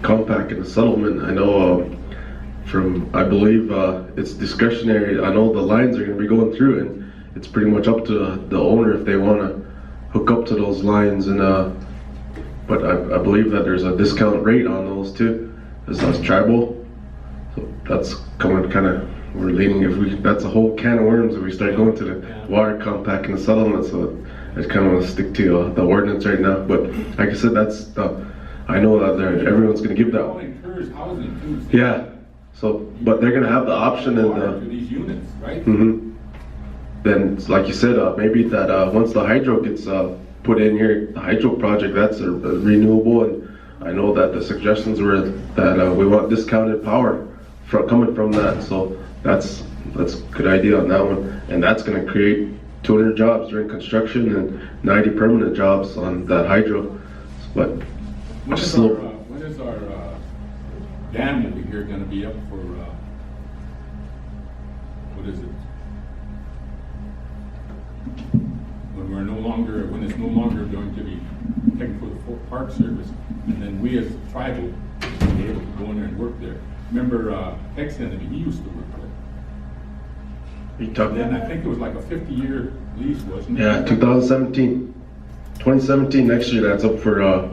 compact in the settlement, I know I believe it's discretionary. I know the lines are going to be going through, and it's pretty much up to the owner if they want to hook up to those lines. And but I believe that there's a discount rate on those too, as that's tribal. So that's coming kind of, we're leaning, that's a whole can of worms if we start going to the water compact in the settlement. So I just kind of want to stick to the ordinance right now. But like I said, that's I know that everyone's going to give that. Encourage housing too. Yeah. So, but they're going to have the option to these units, right? Mm-hmm. Then, like you said, maybe that once the hydro gets put in here, the hydro project, that's a renewable, and I know that the suggestions were that we want discounted power coming from that. So that's a good idea on that one, and that's going to create 200 jobs during construction and 90 permanent jobs on that hydro. But when is our dam over here going to be up for what is it? When it's no longer going to be taken for the Park Service, and then we as tribal will be able to go in there and work there. Remember ex-enemy, he used to work there. And I think it was like a 50-year lease, wasn't it? Yeah, 2017 next year, that's up for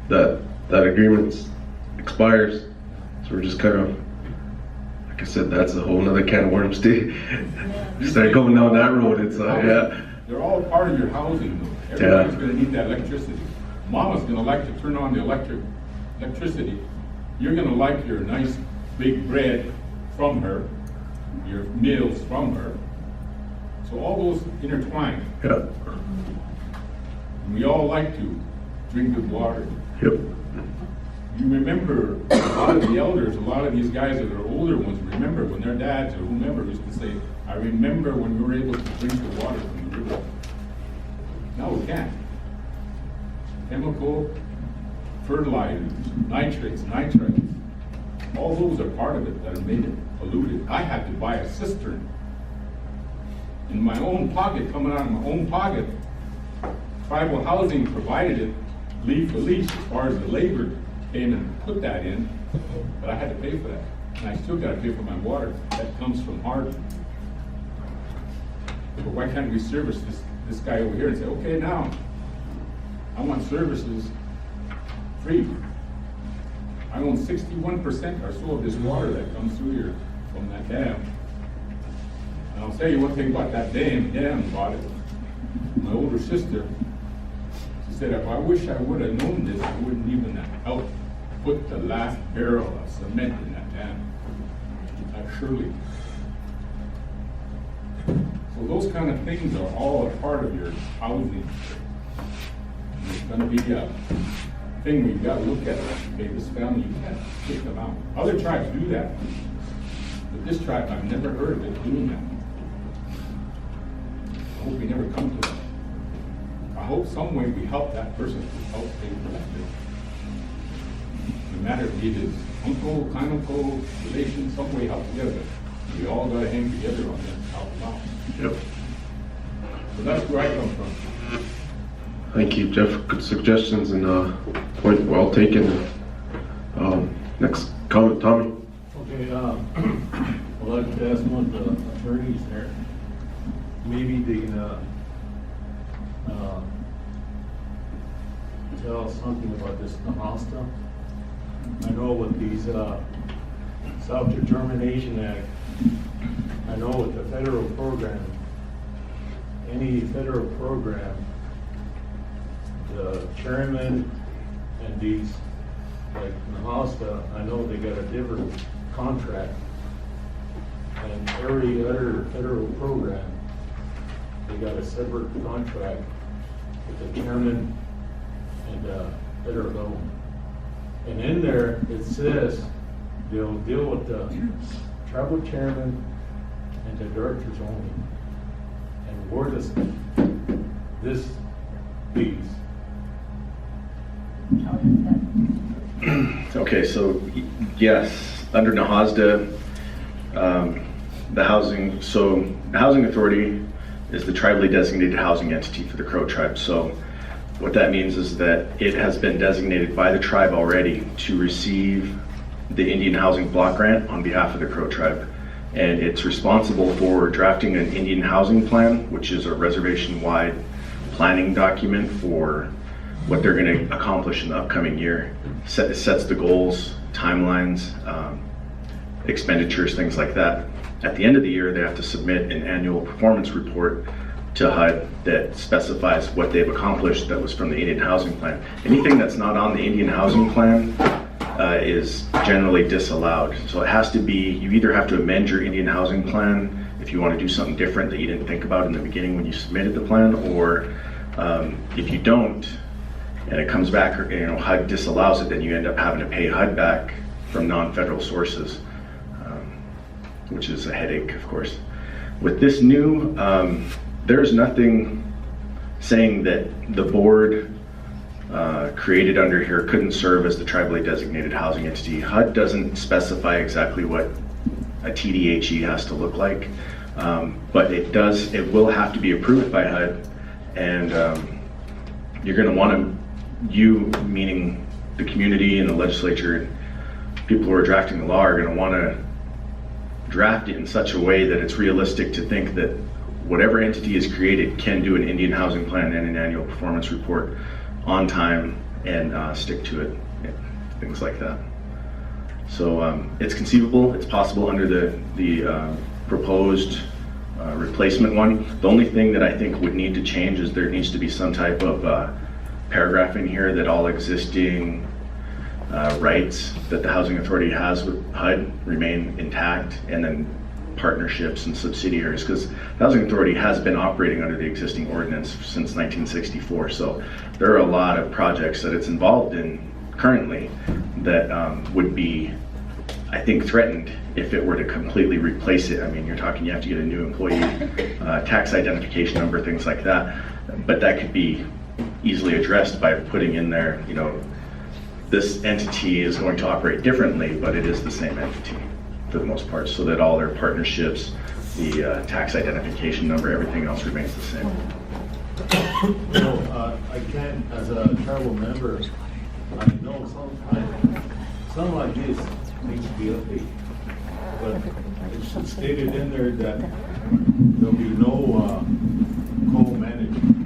that agreement expires. So we're just kind of, like I said, that's a whole nother can of worms too. Start going down that road, it's yeah. They're all part of your housing though. Everybody's going to need that electricity. Mama's going to like to turn on the electricity. You're going to like your nice big bread from her, your meals from her. So all those intertwine. Yeah. And we all like to drink good water. Yep. You remember a lot of the elders, a lot of these guys that are older ones, remember when their dads or whomever used to say, I remember when we were able to drink the water from the river. Now we can't. Chemical, fertilizers, nitrates, all those are part of it that have made it polluted. I had to buy a cistern in my own pocket, coming out of my own pocket. Tribal housing provided it, leaf for leaf, as far as the labor came and put that in, but I had to pay for that. And I still got to pay for my water that comes from Hardin. But why can't we service this guy over here and say, okay, now I want services free. I own 61% or so of this water that comes through here from that dam. And I'll tell you one thing about that dam about it. My older sister, she said, if I wish I would have known this, I wouldn't even have helped put the last barrel of cement in that dam. Surely. So those kind of things are all a part of your housing. It's going to be a thing we've got to look at. Okay, this family, you can't kick them out. Other tribes do that. But this tribe, I've never heard of it doing that. I hope we never come to that. I hope some way we help that person to help pay for that bill. No matter if it is uncle, kind uncle, relation, some way help together. We all got to hang together on that, help them out. Yep. So that's where I come from. Thank you, Jeff. Good suggestions and point well taken. Next comment, Tommy. Okay, I'd like to ask one of the attorneys there. Maybe tell us something about this Nahasta. I know with these Self-Determination Act, I know with the federal program, any federal program, the chairman and these, like Nahasta, I know they got a different contract. And every other federal program, they got a separate contract with the chairman and federal government. And in there, it says they'll deal with the tribal chairman and the directors only. And where does this leave? Okay, so yes, under Nahasda, the housing authority is the tribally designated housing entity for the Crow tribe. So What that means is that it has been designated by the tribe already to receive the Indian Housing Block Grant on behalf of the Crow Tribe. And it's responsible for drafting an Indian Housing Plan, which is a reservation-wide planning document for what they're going to accomplish in the upcoming year. It sets the goals, timelines, expenditures, things like that. At the end of the year, they have to submit an annual performance report to HUD that specifies what they've accomplished that was from the Indian Housing Plan. Anything that's not on the Indian Housing Plan is generally disallowed. So it has to be, you either have to amend your Indian Housing Plan if you want to do something different that you didn't think about in the beginning when you submitted the plan, or if you don't, and it comes back, or, HUD disallows it, then you end up having to pay HUD back from non-federal sources, which is a headache, of course. With this new, there's nothing saying that the board created under here couldn't serve as the tribally designated housing entity. HUD doesn't specify exactly what a TDHE has to look like, but it will have to be approved by HUD, and you're going to want to, meaning the community and the legislature, people who are drafting the law, are going to want to draft it in such a way that it's realistic to think that whatever entity is created can do an Indian Housing Plan and an annual performance report on time and stick to it, things like that. So it's conceivable, it's possible under the proposed replacement one. The only thing that I think would need to change is there needs to be some type of paragraph in here that all existing rights that the Housing Authority has with HUD remain intact, and then partnerships and subsidiaries, because the Housing Authority has been operating under the existing ordinance since 1964. So there are a lot of projects that it's involved in currently that would be, I think, threatened if it were to completely replace it. I mean, you're talking, you have to get a new employee tax identification number, things like that. But that could be easily addressed by putting in there, this entity is going to operate differently, but it is the same entity for the most part, so that all their partnerships, the tax identification number, everything else remains the same. I can't, as a tribal member, I know something like this needs to be updated. But it's stated in there that there'll be no co-management.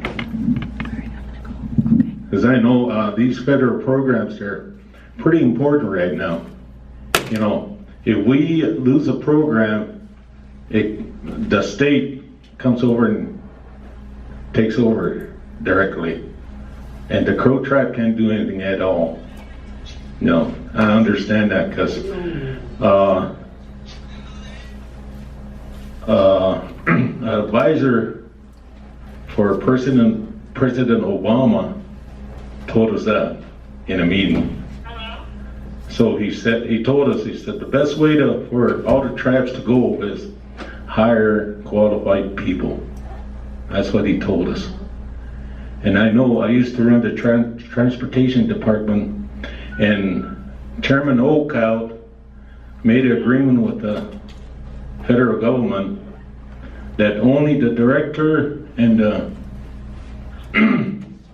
Because I know these federal programs are pretty important right now. If we lose a program, the state comes over and takes over directly, and the Crow Tribe can't do anything at all. I understand that, because an advisor for President Obama told us that in a meeting. So he told us, the best way for all the tribes to go is hire qualified people. That's what he told us. And I know I used to run the transportation department, and Chairman Oakout made an agreement with the federal government that only the director and the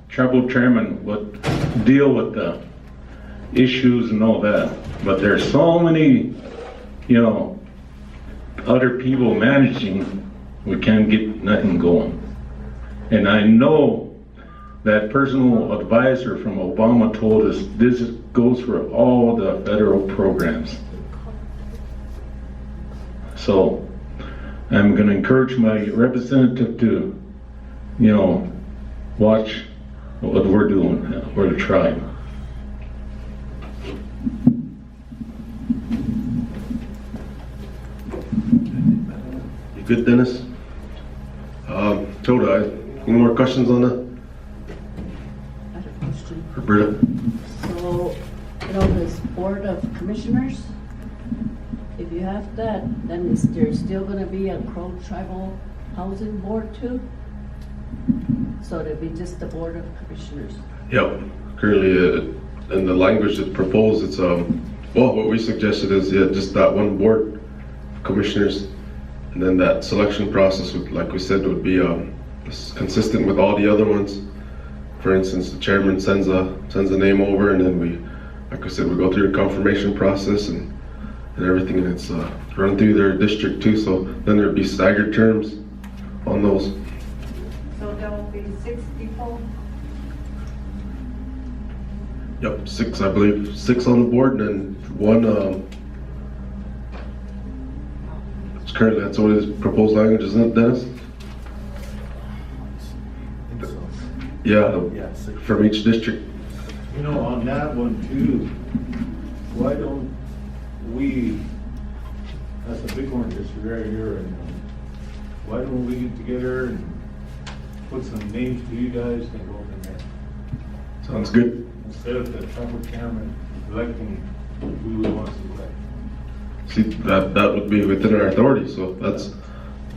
tribal chairman would deal with the issues and all that. But there's so many, other people managing, we can't get nothing going. And I know that personal advisor from Obama told us this goes for all the federal programs. So I'm going to encourage my representative to, watch what we're doing for the tribe. You good, Dennis? Toda, any more questions on that? I have a question. Roberta? So, this Board of Commissioners, if you have that, then is there still gonna be a Crow Tribal Housing Board too? So it'll be just the Board of Commissioners? Yep. Currently, in the language that's proposed, it's, what we suggested is, just that one board of commissioners, and then that selection process would, like we said, would be consistent with all the other ones. for instance, the chairman sends a name over, and then we, like I said, we go through the confirmation process and everything, and it's run through their district too. So then there'd be staggered terms on those. So there will be 6 people? Yep, 6, I believe, 6 on the board, and then one. It's currently, that's what his proposed language, isn't it, Dennis? Yeah, from each district. You know, on that one too, why don't we, that's a big one just right here, and why don't we get together and put some names to you guys and go from there? Sounds good. Instead of the tribal chairman electing who he wants to elect. See, that would be within our authority, so that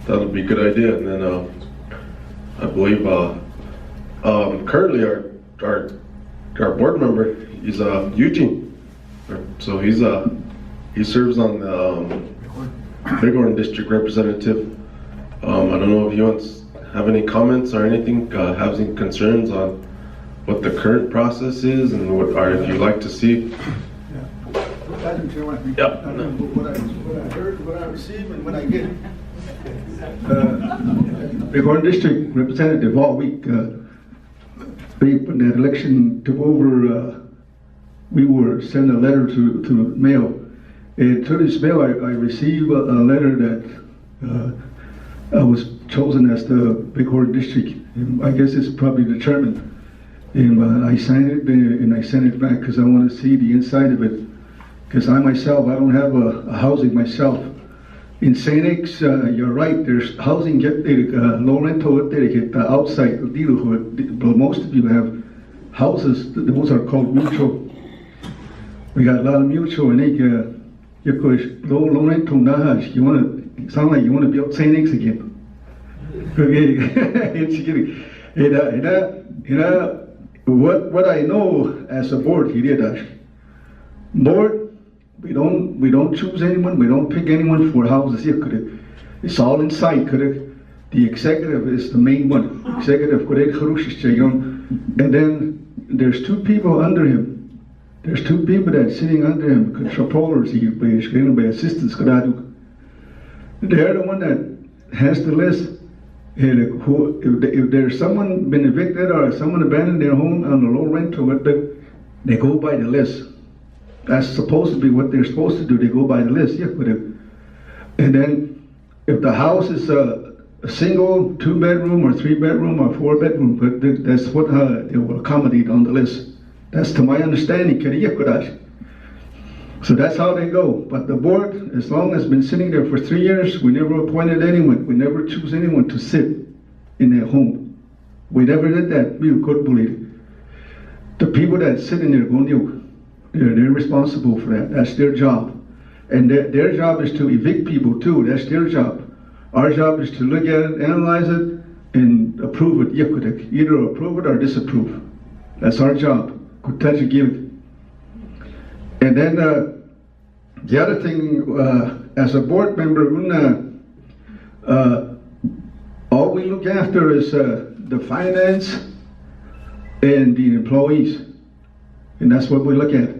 would be a good idea. And then I believe currently our board member is Eugene, so he serves on the Bighorn District Representative. I don't know if you have any comments or anything, have any concerns on what the current process is and or if you'd like to see. Madam Chairman, Yep. what I heard, what I received, and what I get. Bighorn District Representative all week, when that election took over, we were sent a letter to mail. And through this mail, I received a letter that I was chosen as the Bighorn District. And I guess it's probably the chairman. And I signed it and I sent it back because I want to see the inside of it. Because I myself, I don't have a housing myself. In St. X, you're right, there's housing, low rental outside, but most of you have houses, those are called mutual. We got a lot of mutual, and low rental, you want to, sound like you want to build St. X again. What I know as a board, board, we don't choose anyone, we don't pick anyone for houses here. It's all inside. The executive is the main one. Executive, and then there's 2 people under him. There's 2 people that's sitting under him, controllers, assistants. They're the one that has the list. If there's someone been evicted or someone abandoned their home on the low rental, they go by the list. That's supposed to be what they're supposed to do. They go by the list, yeah. And then if the house is a single 2-bedroom or 3-bedroom or 4-bedroom, but that's what they will accommodate on the list. That's to my understanding. So that's how they go. But the board, as long as it's been sitting there for 3 years, we never appointed anyone. We never choose anyone to sit in their home. We never did that. We could believe it. The people that sit in there go, they're responsible for that. That's their job. And their job is to evict people too. That's their job. Our job is to look at it, analyze it, and approve it. Either approve it or disapprove. That's our job. And then the other thing, as a board member, all we look after is the finance and the employees. And that's what we look at.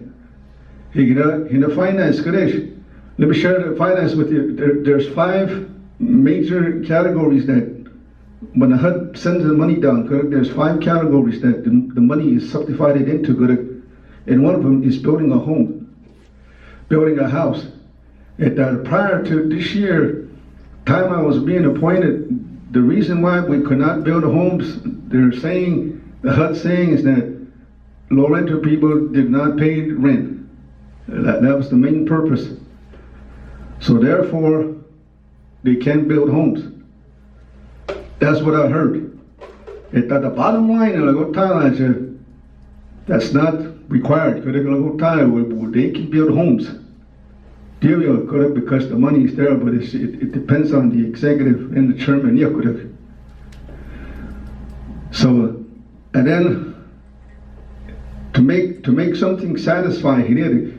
In the finance, let me share the finance with you. There's 5 major categories that when the HUD sends the money down, there's 5 categories that the money is subdivided into. And one of them is building a home, building a house. And prior to this year, time I was being appointed, the reason why we could not build homes, the HUD saying is that low renter people did not pay rent. That was the main purpose. So therefore, they can't build homes. That's what I heard. At the bottom line, that's not required. They can build homes. Because the money is there, but it depends on the executive and the chairman. So, and then to make something satisfying,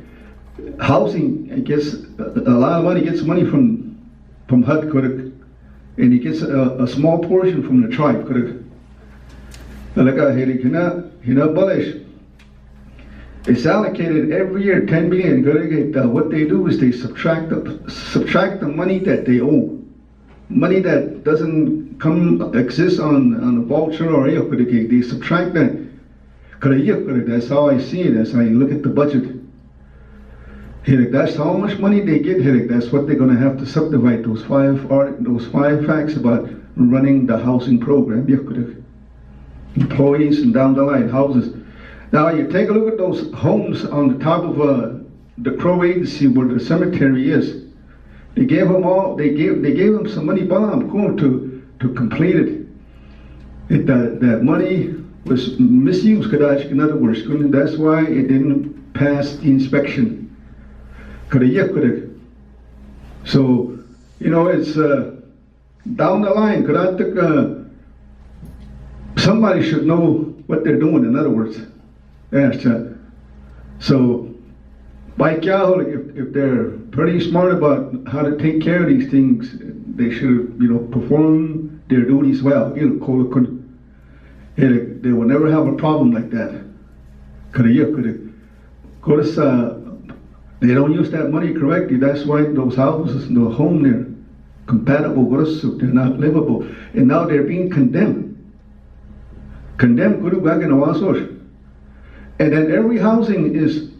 housing, I guess a lot of money gets money from HUD, and he gets a small portion from the tribe, Like I had bullish. It's allocated every year 10 million. What they do is they subtract the money that they owe, money that doesn't exist on a voucher or they subtract that. That's how I see it. That's how you look at the budget. That's how much money they get. That's what they're going to have to subdivide those five facts about running the housing program. Employees and down the line houses. Now you take a look at those homes on the top of the Crow Agency where the cemetery is. They gave them them some money to complete it. That money was misused, in other words. That's why it didn't pass the inspection. So, it's down the line. Somebody should know what they're doing, in other words. So, if they're pretty smart about how to take care of these things, they should, perform their duties well. They will never have a problem like that. They don't use that money correctly. That's why those houses, the home, they're compatible. They're not livable, and now they're being condemned. And then every housing is,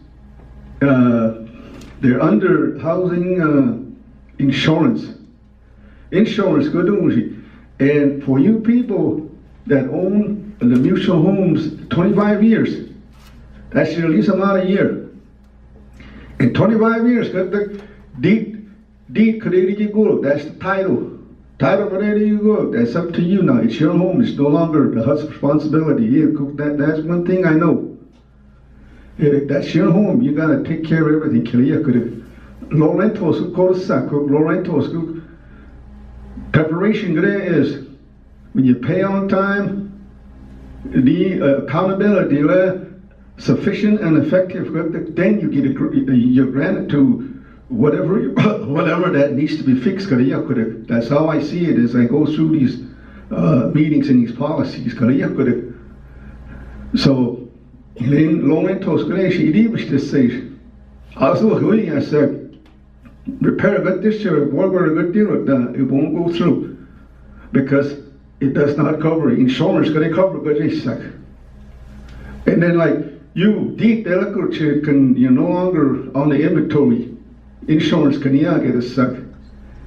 they're under housing insurance. And for you people that own the mutual homes 25 years, that's your lease amount a year. In 25 years, deed, that's the title. Title for there you go. That's up to you now. It's your home. It's no longer the husband's responsibility. That's one thing I know. That's your home. You gotta take care of everything. Low rentals, preparation is when you pay on time, the accountability sufficient and effective. Then you you're granted to whatever that needs to be fixed. That's how I see it as I go through these meetings and these policies. So, low rentals, I said, repair a good dish or work a good deal, it won't go through because it does not cover insurance. Cover good. And then you're no longer on the inventory. Insurance get a suck.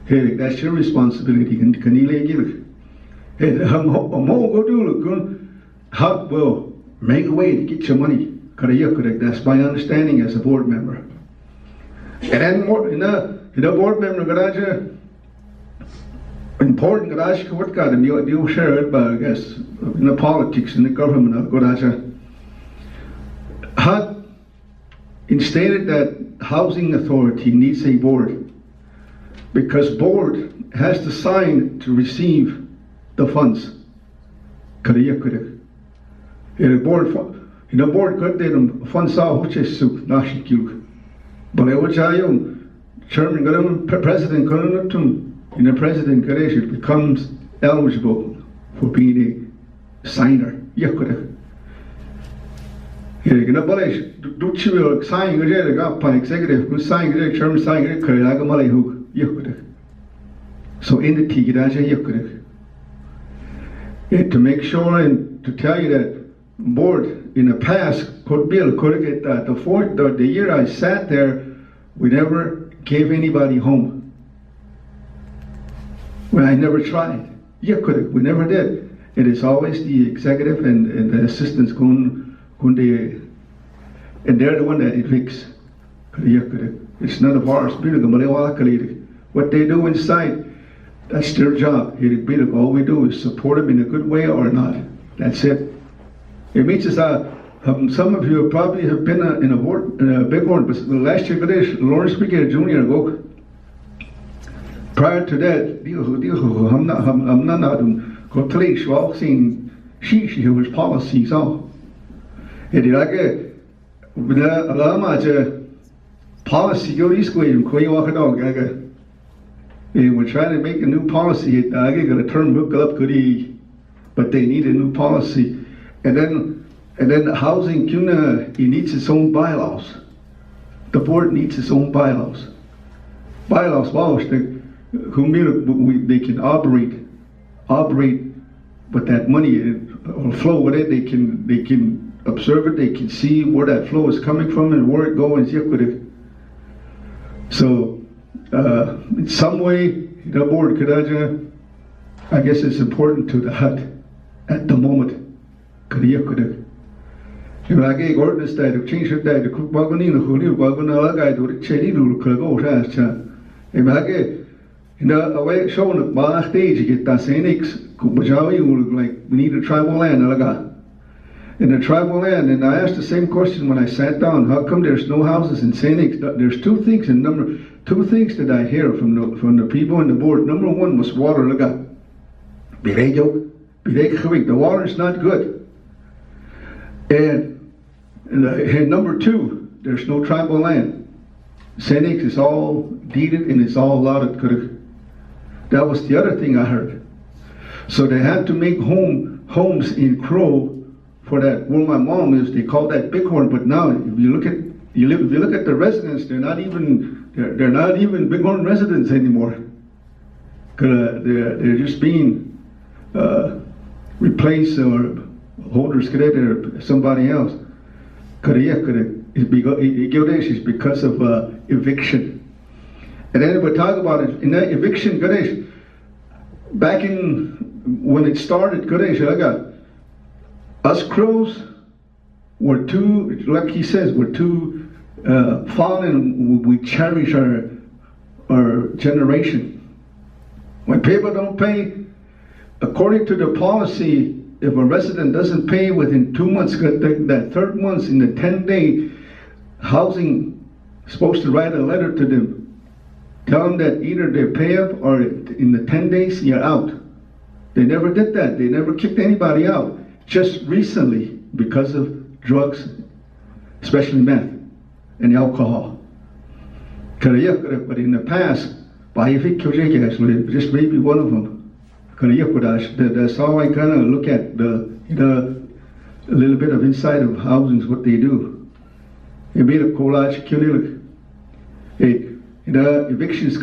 Hey, that's your responsibility. Can you give it? Hey, well, make a way to get your money. That's my understanding as a board member. And then board member important what got him you share it, but I guess in the politics in the government had instated that housing authority needs a board because board has to sign to receive the funds. The board could them funds out which is soup nashikuk. But I would tell you, Chairman President the President becomes eligible for being a signer. Executive Chairman so entity to make sure and to tell you that board in the past could get that the year I sat there, we never gave anybody home. Well, I never tried. We never did. It is always the executive and the assistants and they're the one that evicts. It's none of ours. What they do inside, that's their job. All we do is support them in a good way or not. That's it. It means some of you probably have been in a big one, but last year, Lawrence Brigade Jr. ago. Prior to that, I'm not she was policies all. It policy go this way and we're trying to make a new policy. I get a term hook up but they need a new policy. And then the housing, it needs its own bylaws. The board needs its own bylaws. Bylaws, they can operate with that money or flow with it. They can observe it. They can see where that flow is coming from and where it goes. So, in some way, the board could, I guess it's important to the hut at the moment. If I get ordinance that to change it, that the Kubagonino who knew Bagona guy to the Chenny could go. If I get away showing the bar stage, you get that Sanix, Kubajawi, like we need a tribal land, in the tribal land. And I asked the same question when I sat down: how come there's no houses in Sanix? There's two things that I hear from the people in the board. Number one was water. The water is not good. And number two, there's no tribal land. Sanix is all deeded and it's all allotted. That was the other thing I heard. So they had to make homes in Crow for that. Where my mom is, they call that Bighorn. But now, if you look at the residents, they're not even Bighorn residents anymore. They're just being replaced or holders or somebody else. It's because of eviction. And then we'll talk about it. In that eviction, back when it started, us Crows were too, like he says, we're too fallen. We cherish our generation. When people don't pay, according to the policy, if a resident doesn't pay within 2 months, that third month in the 10-day, housing is supposed to write a letter to them, tell them that either they pay up or in the 10 days you're out. They never did that. They never kicked anybody out. Just recently, because of drugs, especially meth and alcohol. But in the past, just maybe one of them. That's how I kind of look at a little bit of inside of housing, what they do. It made a collage, evictions,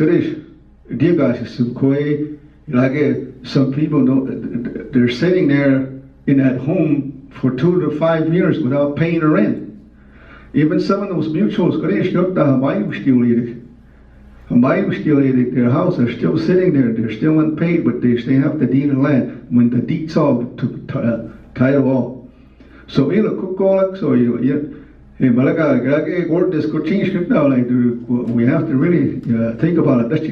some people don't, they're sitting there in that home for 2 to 5 years without paying the rent. Even some of those mutuals, their house, they're still sitting there, they're still unpaid, but they have the deed of land when the deed's all title all. So we have to really think about it.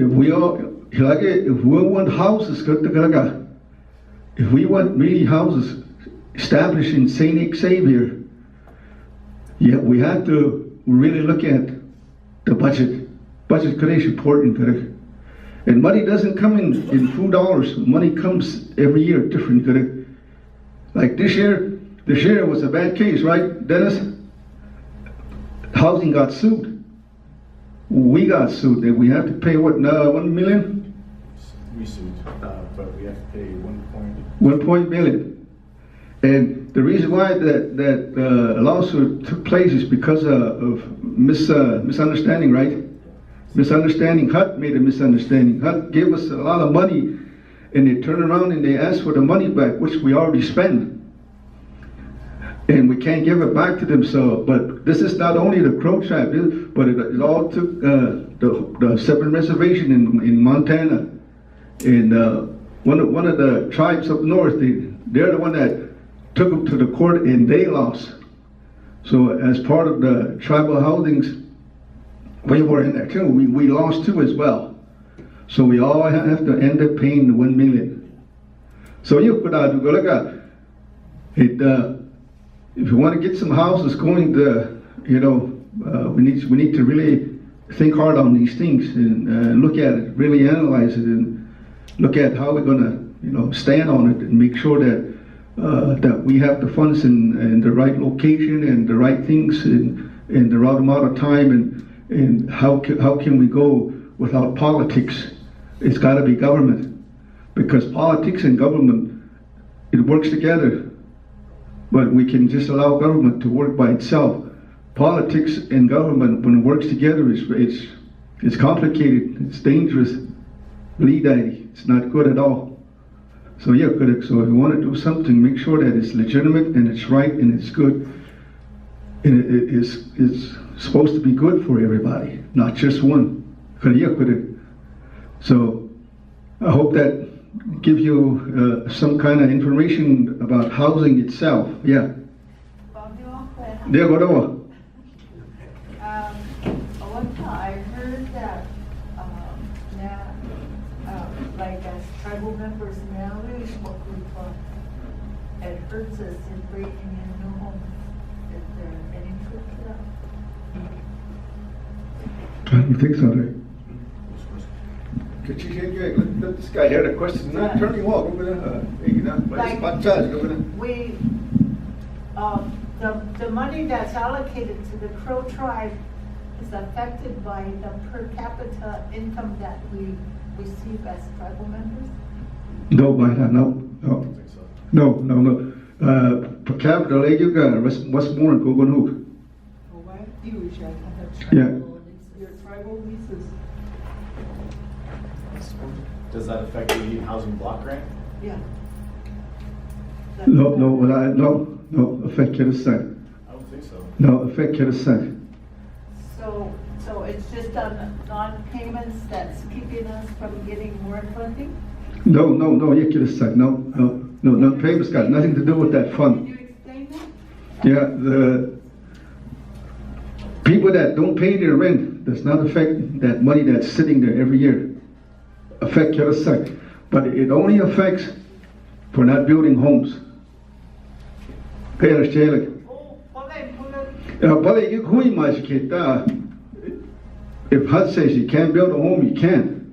If we want houses, if we want really houses established in St. Xavier, we have to really look at the budget. Budget is important. And money doesn't come in few dollars. Money comes every year different. Like this year was a bad case, right, Dennis? Housing got sued. We got sued. We have to pay what, $1 million? We sued, but we have to pay 1 million. And the reason why that lawsuit took place is because of misunderstanding, right? Misunderstanding. HUD made a misunderstanding. HUD gave us a lot of money, and they turned around and they asked for the money back, which we already spent. And we can't give it back to them. So, but this is not only the Crow tribe, but it all took the separate reservation in Montana. And one of the tribes up north, they're the one that took them to the court and they lost. So as part of the tribal holdings, we were in there too. We lost too as well. So we all have to end up paying the 1 million. So you could look at it. If you want to get some houses going, we need to really think hard on these things and look at it, really analyze it, and look at how we're going to, stand on it and make sure that we have the funds in the right location and the right things in the right amount of time, and how can we go without politics it's gotta be government. Because politics and government, it works together. But we can just allow government to work by itself. Politics and government, when it works together, it's complicated, it's dangerous. It's not good at all. So yeah, good. So if you want to do something, make sure that it's legitimate and it's right and it's good. And it is supposed to be good for everybody, not just one. So I hope that gives you some kind of information about housing itself. Yeah. There go to. One time I heard that now, like as tribal members now, it hurts us in breaking in new homes. Is there any truth to that? I don't think so, right? Could you let this guy hear the question? Not turn him off. The money that's allocated to the Crow tribe is affected by the per capita income that we receive as tribal members? No, no. Per capita, like you got what's more in Kogonhook? Yeah. Your tribal leases. Does that affect the Indian housing block grant? Yeah. No, affect your side. I don't think so. No, affect your side. So it's just on non-payments that's keeping us from getting more funding? No, you get a side. No, payments got nothing to do with that Can fund. you explain that? Yeah, the people that don't pay their rent does not affect that money that's sitting there every year. Affect your side. But it only affects for not building homes. Pay understand? But if HUD says you can't build a home, you can't.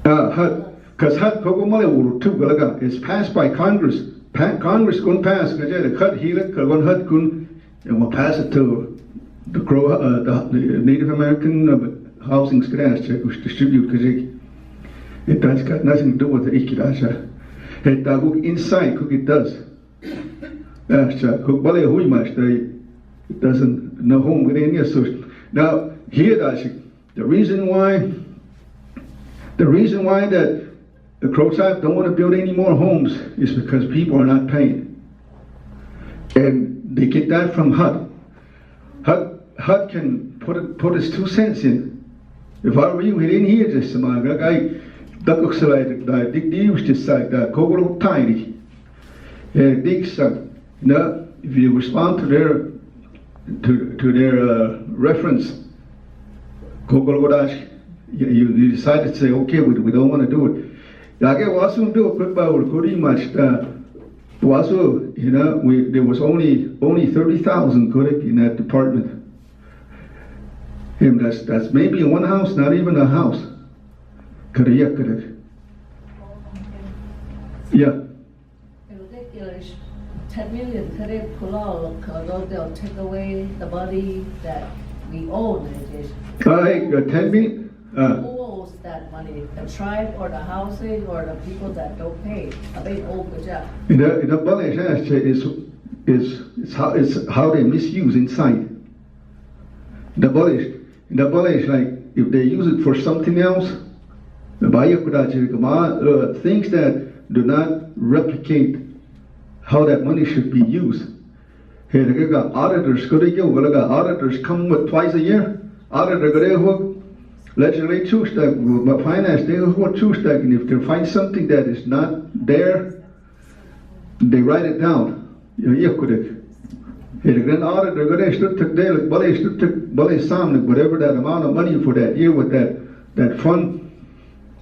Because HUD is passed by Congress. Congress going to pass. And we'll pass it to the Native American housing scratch distribute because it does got nothing to do with the Ikirasha. It does inside cook it does. It doesn't no home within here. So now here the reason why that the Crow tribe don't want to build any more homes is because people are not paying. And they get that from HUD. HUD can put its 2 cents in. If I were you, he didn't hear this. If you respond to their reference, you decide to say, okay, we don't want to do it. There was only 30,000 in that department. That's maybe in one house, not even a house. Yeah. 10 million, could they pull out, because they'll take away the money that we own. 10 million? Who owes that money? The tribe or the housing or the people that don't pay? The money is how they misuse inside. The money is like if they use it for something else, things that do not replicate how that money should be used. Auditors come with twice a year. Auditor legislature finance and if they find something that is not there, they write it down. Whatever that amount of money for that year with that fund,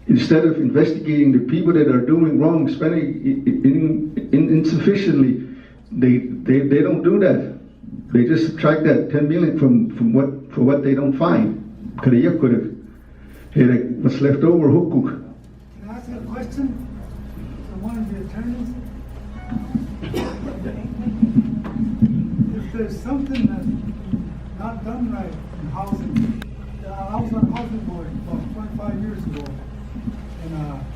instead of investigating the people that are doing wrong, spending insufficiently, they don't do that. They just subtract that 10 million from what they don't find. What's left over, hukuk. Can I ask a question to one of the attorneys? If there's something that's not done right in housing, I was on housing board about 5 years ago, and